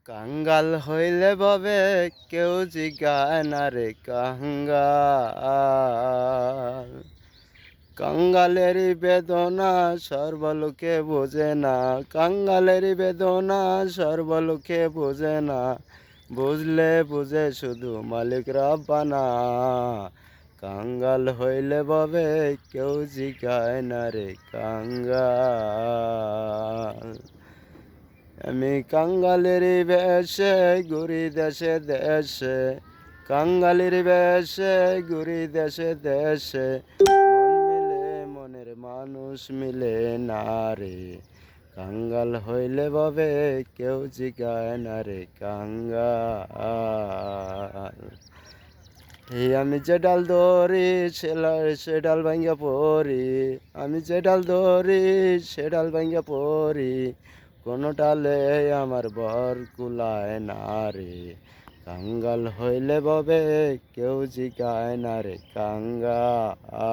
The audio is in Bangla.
কাঙ্গাল হইলে ববে কেউ জিগায় না রে কাঙ্গাল। কাঙ্গালেরই বেদনা সর্বলোকে বোঝে না, কাঙ্গালেরই বেদনা সর্বলোকে বোঝে না, বুঝলে বুঝে শুধু মালিক রব্বানা। কাঙ্গাল হইলে ববে কেউ জিগায় না রে কাঙ্গাল। আমি কাঙ্গালের বেশে ঘুরি দেশে দেশে, কাঙ্গালের বেশে ঘুরি দেশে দেশে, মন মিলে মনের মানুষ মিলে না রে। কাঙ্গাল হইলে ববে কেউ জিগায় না রে কাঙ্গাল। এই আমি যে ডাল ধরি সে ডাল ভাঙ্গা পড়ি, আমি যে ডাল ধরি সে ডাল ভাঙ্গা পড়ি, কোনো ডালে আমার বর কুলায় না রে। কাঙ্গাল হইলে ববে কেউ জিগায় না রে কাঙ্গাল।